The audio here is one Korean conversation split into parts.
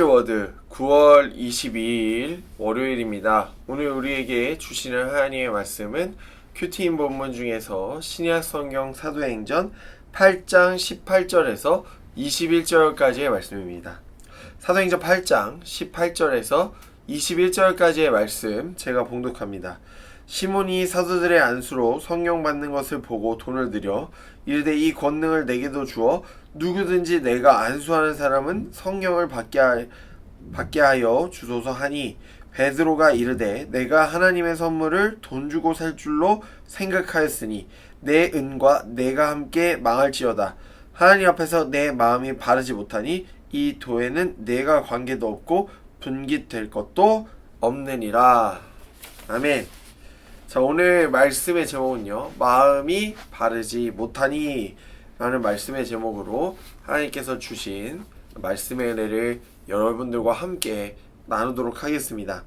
토데이즈 워드 9월 22일 월요일입니다. 오늘 우리에게 주시는 하나님의 말씀은 큐티인 본문 중에서 신약 성경 사도행전 8장 18절에서 21절까지의 말씀입니다. 사도행전 8장 18절에서 21절까지의 말씀 제가 봉독합니다. 시몬이 사도들의 안수로 성령 받는 것을 보고 돈을 들여 이르되 이 권능을 내게도 주어 누구든지 내가 안수하는 사람은 성령을 받게 하여 주소서 하니 베드로가 이르되 내가 하나님의 선물을 돈 주고 살 줄로 생각하였으니 내 은과 내가 함께 망할지어다. 하나님 앞에서 내 마음이 바르지 못하니 이 도에는 내가 관계도 없고 분깃될 것도 없느니라. 아멘. 자, 오늘 말씀의 제목은요, 마음이 바르지 못하니 라는 말씀의 제목으로 하나님께서 주신 말씀의 은혜를 여러분들과 함께 나누도록 하겠습니다.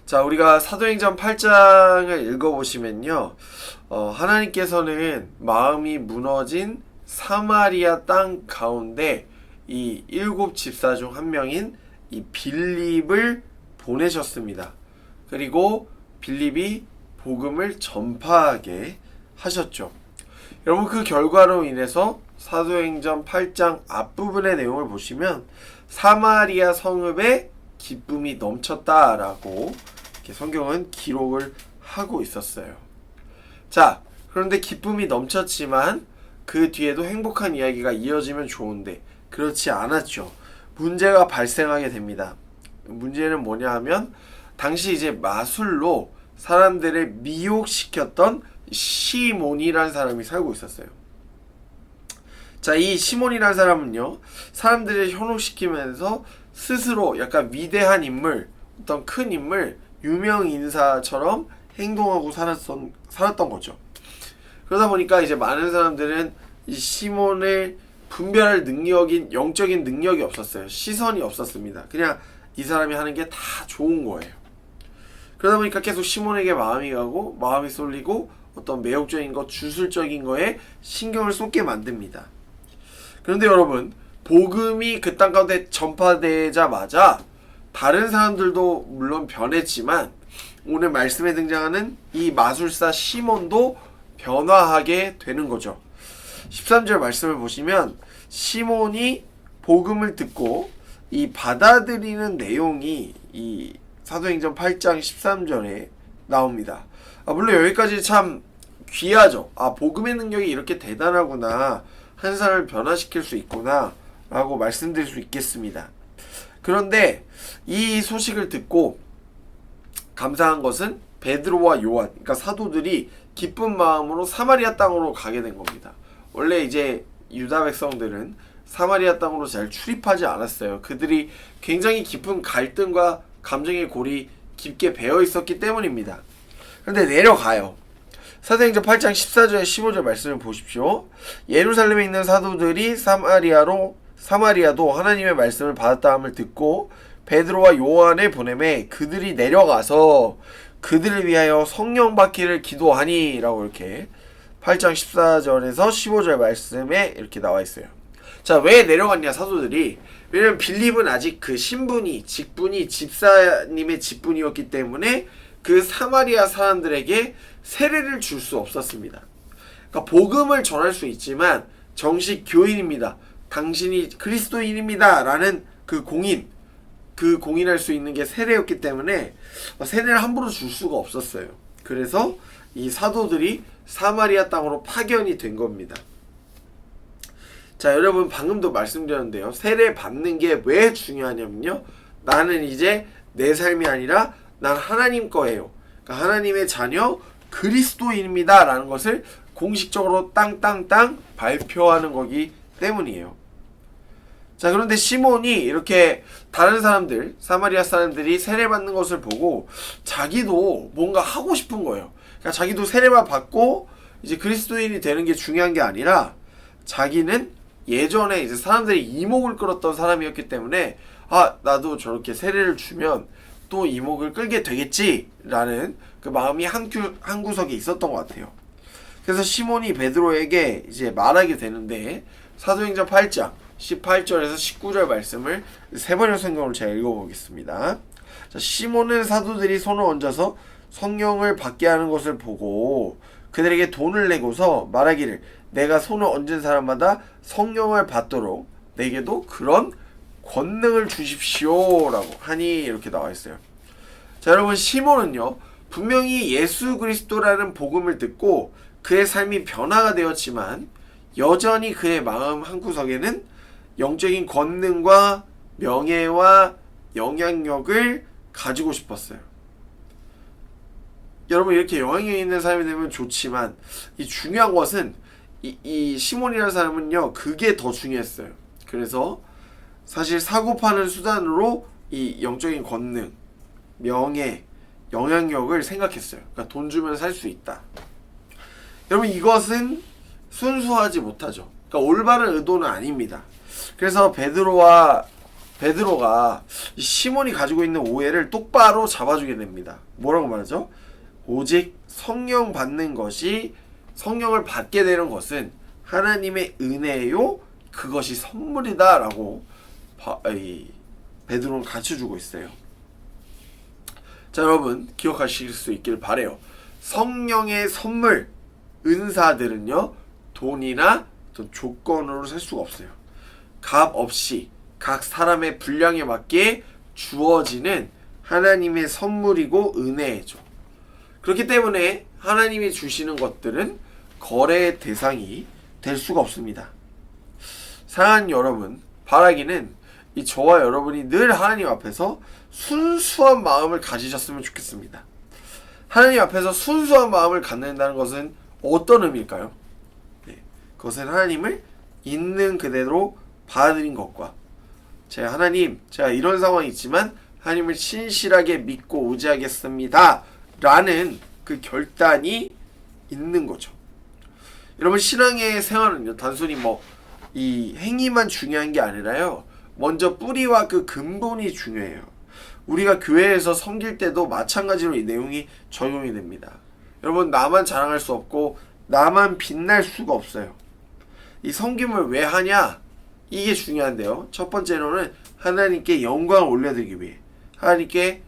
자, 우리가 사도행전 8장을 읽어보시면요, 하나님께서는 마음이 무너진 사마리아 땅 가운데 이 7 집사 중 한 명인 이 빌립을 보내셨습니다. 그리고 빌립이 복음을 전파하게 하셨죠. 여러분, 그 결과로 인해서 사도행전 8장 앞부분의 내용을 보시면 사마리아 성읍에 기쁨이 넘쳤다라고 이렇게 성경은 기록을 하고 있었어요. 자, 그런데 기쁨이 넘쳤지만 그 뒤에도 행복한 이야기가 이어지면 좋은데 그렇지 않았죠. 문제가 발생하게 됩니다. 문제는 뭐냐 하면 당시 이제 마술로 사람들을 미혹시켰던 시몬이라는 사람이 살고 있었어요. 자, 이 시몬이라는 사람은요, 사람들을 현혹시키면서 스스로 약간 위대한 인물, 어떤 큰 인물, 유명 인사처럼 행동하고 살았던 거죠. 그러다 보니까 이제 많은 사람들은 이 시몬을 분별할 능력인, 영적인 능력이 없었어요. 시선이 없었습니다. 그냥 이 사람이 하는 게 다 좋은 거예요. 그러다 보니까 계속 시몬에게 마음이 가고 마음이 쏠리고 어떤 매혹적인 것, 주술적인 거에 신경을 쏟게 만듭니다. 그런데 여러분, 복음이 그 땅 가운데 전파되자마자 다른 사람들도 물론 변했지만 오늘 말씀에 등장하는 이 마술사 시몬도 변화하게 되는 거죠. 13절 말씀을 보시면 시몬이 복음을 듣고 이 받아들이는 내용이 이 사도행전 8장 13절에 나옵니다. 물론 여기까지 참 귀하죠. 복음의 능력이 이렇게 대단하구나, 한 사람을 변화시킬 수 있구나 라고 말씀드릴 수 있겠습니다. 그런데 이 소식을 듣고 감사한 것은 베드로와 요한, 그러니까 사도들이 기쁜 마음으로 사마리아 땅으로 가게 된 겁니다. 원래 이제 유다 백성들은 사마리아 땅으로 잘 출입하지 않았어요. 그들이 굉장히 깊은 갈등과 감정의 골이 깊게 배어 있었기 때문입니다. 그런데 내려가요. 사도행전 8장 14절 15절 말씀을 보십시오. 예루살렘에 있는 사도들이 사마리아도 하나님의 말씀을 받았다함을 듣고 베드로와 요한을 보내매 그들이 내려가서 그들을 위하여 성령 받기를 기도하니 라고 이렇게 8장 14절에서 15절 말씀에 이렇게 나와 있어요. 자, 왜 내려갔냐 사도들이? 왜냐면 빌립은 아직 그 직분이 집사님의 직분이었기 때문에 그 사마리아 사람들에게 세례를 줄 수 없었습니다. 그러니까 복음을 전할 수 있지만 정식 교인입니다, 당신이 그리스도인입니다 라는 그 공인할 수 있는 게 세례였기 때문에 세례를 함부로 줄 수가 없었어요. 그래서 이 사도들이 사마리아 땅으로 파견이 된 겁니다. 자, 여러분, 방금도 말씀드렸는데요, 세례 받는 게 왜 중요하냐면요, 나는 이제 내 삶이 아니라 난 하나님 거예요, 그러니까 하나님의 자녀 그리스도인입니다 라는 것을 공식적으로 땅땅땅 발표하는 거기 때문이에요. 자, 그런데 시몬이 이렇게 다른 사람들, 사마리아 사람들이 세례받는 것을 보고 자기도 뭔가 하고 싶은 거예요. 그러니까 자기도 세례만 받고 이제 그리스도인이 되는 게 중요한 게 아니라 자기는 예전에 이제 사람들이 이목을 끌었던 사람이었기 때문에 나도 저렇게 세례를 주면 또 이목을 끌게 되겠지라는 그 마음이 한 구석에 있었던 것 같아요. 그래서 시몬이 베드로에게 이제 말하게 되는데 사도행전 8장 18절에서 19절 말씀을 세 번역 성경으로 제가 읽어보겠습니다. 자, 시몬은 사도들이 손을 얹어서 성령을 받게 하는 것을 보고 그들에게 돈을 내고서 말하기를 내가 손을 얹은 사람마다 성령을 받도록 내게도 그런 권능을 주십시오 라고 하니 이렇게 나와 있어요. 자, 여러분, 시몬은요 분명히 예수 그리스도라는 복음을 듣고 그의 삶이 변화가 되었지만 여전히 그의 마음 한구석에는 영적인 권능과 명예와 영향력을 가지고 싶었어요. 여러분, 이렇게 영향력 있는 사람이 되면 좋지만 이 중요한 것은 이 시몬이라는 사람은요 그게 더 중요했어요. 그래서 사실 사고 파는 수단으로 이 영적인 권능, 명예, 영향력을 생각했어요. 그러니까 돈 주면 살 수 있다. 여러분, 이것은 순수하지 못하죠. 그러니까 올바른 의도는 아닙니다. 그래서 베드로가 이 시몬이 가지고 있는 오해를 똑바로 잡아주게 됩니다. 뭐라고 말하죠? 오직 성령을 받게 되는 것은 하나님의 은혜요 그것이 선물이다 라고 베드로는 가르쳐주고 있어요. 자, 여러분 기억하실 수 있길 바래요. 성령의 선물, 은사들은요 돈이나 조건으로 살 수가 없어요. 값 없이 각 사람의 분량에 맞게 주어지는 하나님의 선물이고 은혜죠. 그렇기 때문에 하나님이 주시는 것들은 거래의 대상이 될 수가 없습니다. 사랑하는 여러분, 바라기는 이 저와 여러분이 늘 하나님 앞에서 순수한 마음을 가지셨으면 좋겠습니다. 하나님 앞에서 순수한 마음을 갖는다는 것은 어떤 의미일까요? 그것은 하나님을 있는 그대로 받아들인 것과 제가 이런 상황이 있지만 하나님을 신실하게 믿고 의지하겠습니다 라는 그 결단이 있는 거죠. 여러분, 신앙의 생활은요 단순히 이 행위만 중요한 게 아니라요 먼저 뿌리와 그 근본이 중요해요. 우리가 교회에서 섬길 때도 마찬가지로 이 내용이 적용이 됩니다. 여러분, 나만 자랑할 수 없고 나만 빛날 수가 없어요. 이 섬김을 왜 하냐? 이게 중요한데요. 첫 번째로는 하나님께 영광을 올려드리기 위해, 하나님께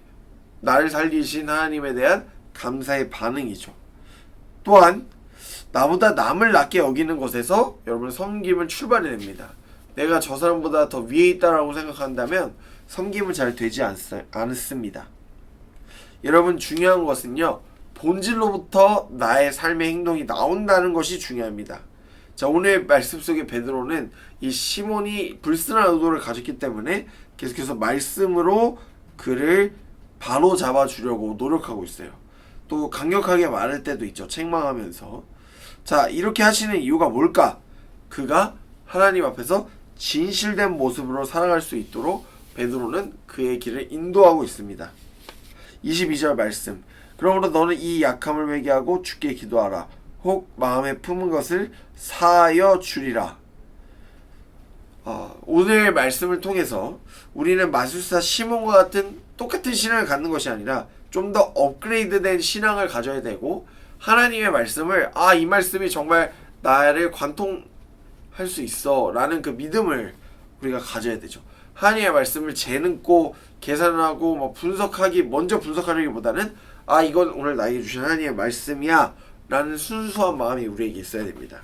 나를 살리신 하나님에 대한 감사의 반응이죠. 또한 나보다 남을 낮게 여기는 것에서 여러분 섬김은 출발이 됩니다. 내가 저 사람보다 더 위에 있다라고 생각한다면 섬김은 잘 되지 않습니다. 여러분, 중요한 것은요 본질로부터 나의 삶의 행동이 나온다는 것이 중요합니다. 자, 오늘 말씀 속의 베드로는 이 시몬이 불순한 의도를 가졌기 때문에 계속해서 말씀으로 그를 바로 잡아주려고 노력하고 있어요. 또 강력하게 말할 때도 있죠. 책망하면서. 자, 이렇게 하시는 이유가 뭘까? 그가 하나님 앞에서 진실된 모습으로 살아갈 수 있도록 베드로는 그의 길을 인도하고 있습니다. 22절 말씀. 그러므로 너는 이 약함을 회개하고 주께 기도하라. 혹 마음에 품은 것을 사하여 주리라. 오늘 말씀을 통해서 우리는 마술사 시몬과 같은 똑같은 신앙을 갖는 것이 아니라 좀 더 업그레이드된 신앙을 가져야 되고, 하나님의 말씀을 이 말씀이 정말 나를 관통할 수 있어 라는 그 믿음을 우리가 가져야 되죠. 하나님의 말씀을 재능고 계산하고 먼저 분석하려기보다는 이건 오늘 나에게 주신 하나님의 말씀이야 라는 순수한 마음이 우리에게 있어야 됩니다.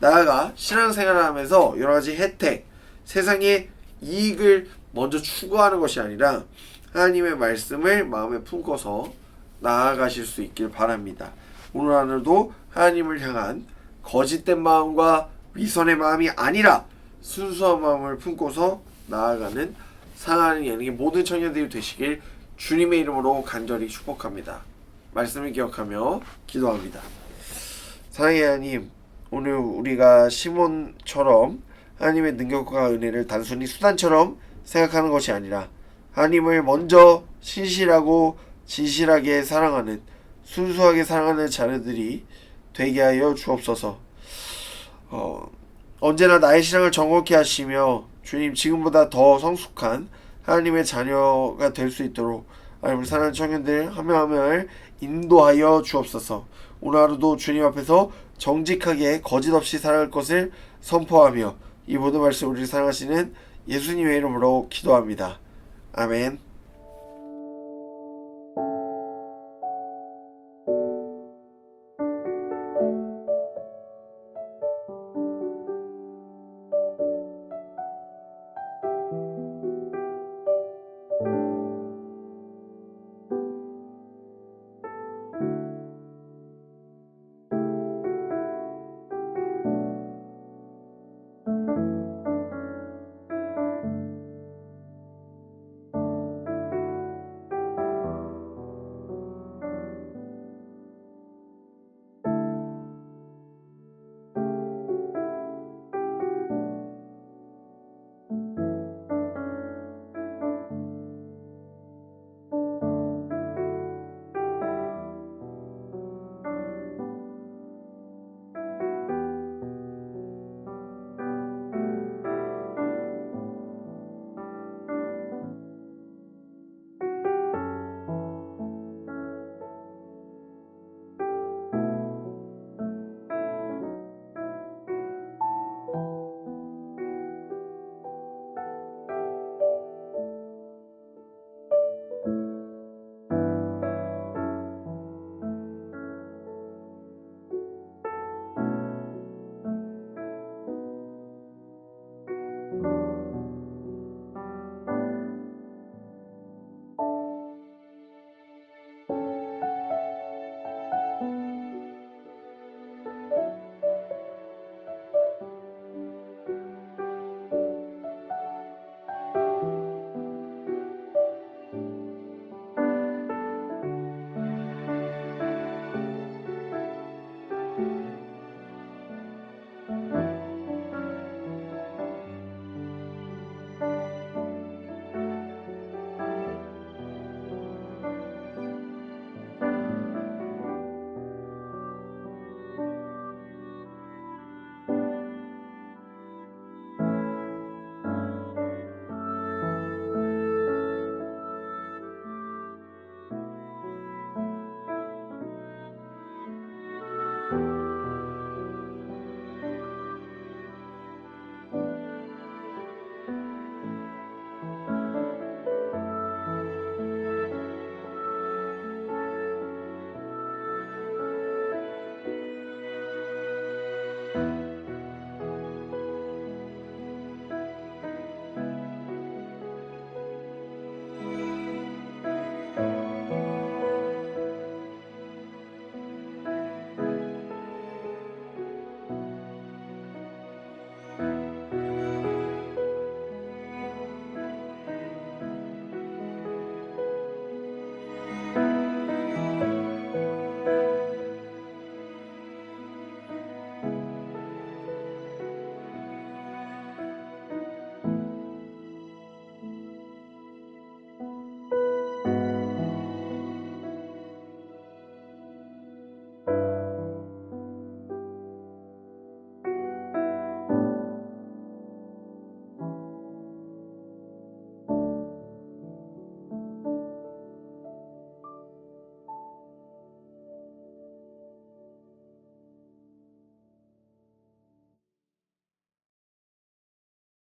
나아가 신앙생활을 하면서 여러가지 혜택, 세상의 이익을 먼저 추구하는 것이 아니라 하나님의 말씀을 마음에 품고서 나아가실 수 있길 바랍니다. 오늘 하늘도 하나님을 향한 거짓된 마음과 위선의 마음이 아니라 순수한 마음을 품고서 나아가는 사랑하는 예능의 모든 청년들이 되시길 주님의 이름으로 간절히 축복합니다. 말씀을 기억하며 기도합니다. 사랑의 하나님, 오늘 우리가 시몬처럼 하나님의 능력과 은혜를 단순히 수단처럼 생각하는 것이 아니라 하나님을 먼저 신실하고 진실하게 사랑하는, 순수하게 사랑하는 자녀들이 되게 하여 주옵소서. 언제나 나의 신앙을 정확히 하시며 주님, 지금보다 더 성숙한 하나님의 자녀가 될 수 있도록 하나님을 사랑하는 청년들 한 명 한 명을 인도하여 주옵소서. 오늘 하루도 주님 앞에서 정직하게 거짓 없이 살아갈 것을 선포하며 이 모든 말씀 우리를 사랑하시는 예수님의 이름으로 기도합니다. 아멘.